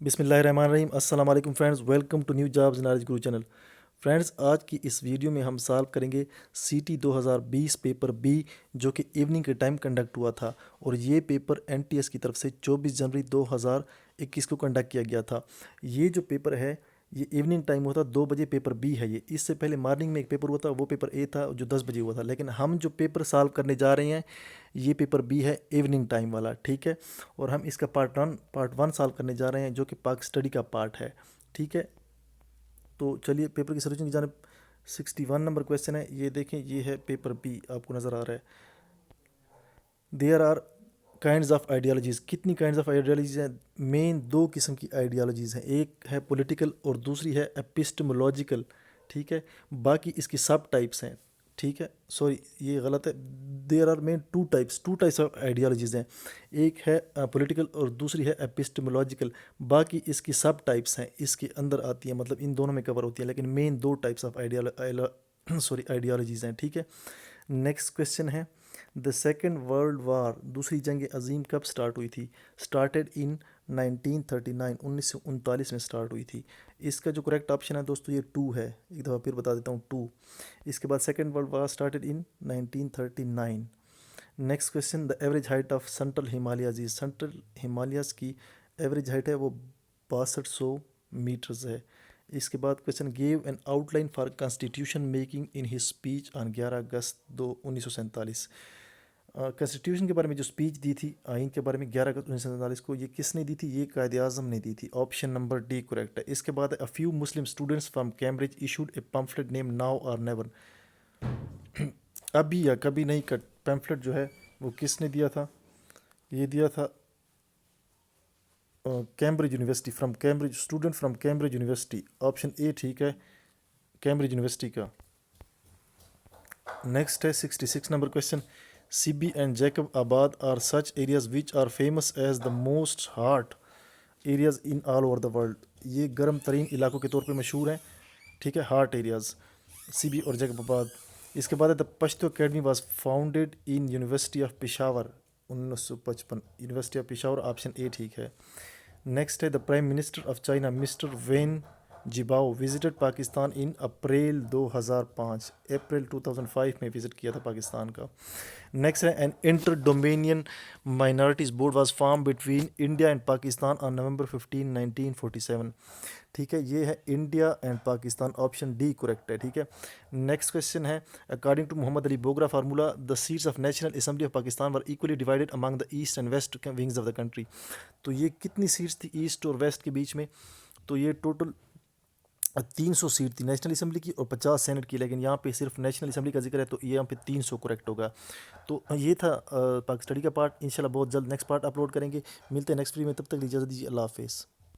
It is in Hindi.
बिस्मिल्लाहिर्रहमानिर्रहीम। अस्सलाम वालेकुम friends, welcome to new jobs knowledge guru channel. Friends, आज की इस वीडियो में हम सॉल्व करेंगे सीटी 2020 पेपर बी, जो कि इवनिंग के टाइम कंडक्ट हुआ था। और ये पेपर एनटीएस की तरफ से 24 जनवरी 2021 को कंडक्ट किया गया था। ये जो पेपर है ये इवनिंग टाइम हुआ था, 2 बजे पेपर बी है ये। इससे पहले मॉर्निंग में एक पेपर हुआ था, वो पेपर ए था जो 10 बजे हुआ था। लेकिन हम जो पेपर सॉल्व करने जा रहे हैं ये पेपर बी है, इवनिंग टाइम वाला, ठीक है। और हम इसका पार्ट वन सॉल्व करने जा रहे हैं, जो कि पाक स्टडी का पार्ट है, ठीक है। तो चलिए पेपर की सोल्यूशन की जानब 61 नंबर क्वेश्चन है, ये देखें, ये है पेपर बी, आपको नज़र आ रहा है। There are kinds of ideologies. कितनी काइंड्स ऑफ आइडियालॉजीज़ हैं? मेन दो किस्म की आइडियालॉजीज़ हैं, एक है पॉलिटिकल और दूसरी है एपिस्टेमोलॉजिकल, ठीक है। बाकी इसकी सब टाइप्स हैं, ठीक है। सॉरी, ये गलत है। There are main two types of ideologies हैं, एक है पॉलिटिकल और दूसरी है एपिस्टेमोलॉजिकल। बाकी इसकी सब टाइप्स हैं, इसके अंदर आती हैं, मतलब इन दोनों में कवर होती है, लेकिन मेन दो टाइप्स ऑफ आइडियालॉजीज़ हैं, ठीक है। नेक्स्ट क्वेश्चन है, द सेकेंड वर्ल्ड वार, दूसरी जंग अजीम कब स्टार्ट हुई थी? स्टार्टेड इन 1939, 1939 में स्टार्ट हुई थी। इसका जो करेक्ट ऑप्शन है दोस्तों ये 2 है, एक दफ़ा फिर बता देता हूँ, 2। इसके बाद second world war started in 1939। Next question, the average height of central Himalayas is. Central Himalayas की एवरेज हाइट है वो 6200 मीटर्स है। इसके बाद question, gave an outline for constitution making in his speech on 11 August 1947। Constitution के बारे में जो स्पीच दी थी, आइन के बारे में, 11 अगस्त 1947 को, ये किसने दी थी? ये कायदे आज़म ने दी थी। ऑप्शन नंबर डी करेक्ट है। इसके बाद a few Muslim students from Cambridge issued A pamphlet name now और नेवर। अभी या कभी नहीं का पैम्फलेट जो है वो किसने दिया था? ये दिया था Cambridge University, from Cambridge, student from Cambridge University. Option A ठीक है, कैम्ब्रिज यूनिवर्सिटी का। नेक्स्ट है 66 number question, Sibi and Jacobabad are such areas which are famous as the most hot areas in all over the world. ये गर्म तरीन इलाकों के तौर पे मशहूर हैं, ठीक है, हॉट एरियाज, सिबी और जैकब आबाद। इसके बाद है the Pashto academy was founded in University of Peshawar, 1955, University of Peshawar. Option A ठीक है। नेक्स्ट है the prime minister of China mister Wen Jiabao visited Pakistan in April 2005, April 2005 में विजिट किया था पाकिस्तान का। नेक्स्ट है an inter dominion minorities board was form between India and Pakistan on November 15, 1947, ठीक है। ये है India and Pakistan, option D correct है, ठीक है। नेक्स्ट क्वेश्चन है, according to Mohammad Ali Bogra formula the seats of national assembly of Pakistan were equally divided among the east and west wings of the country. तो ये कितनी सीट्स थी ईस्ट और वेस्ट के बीच में? तो ये टोटल 300 सीट थी नेशनल असेंबली की और 50 सेनेट की, लेकिन यहाँ पे सिर्फ नेशनल असेंबली का जिक्र है, तो ये यहाँ पे 300 करेक्ट होगा। तो ये था पाक स्टडी का पार्ट। इंशाल्लाह बहुत जल्द नेक्स्ट पार्ट अपलोड करेंगे। मिलते हैं नेक्स्ट वीडियो में, तब तक इजाज़त दीजिए, अल्लाह हाफिज़।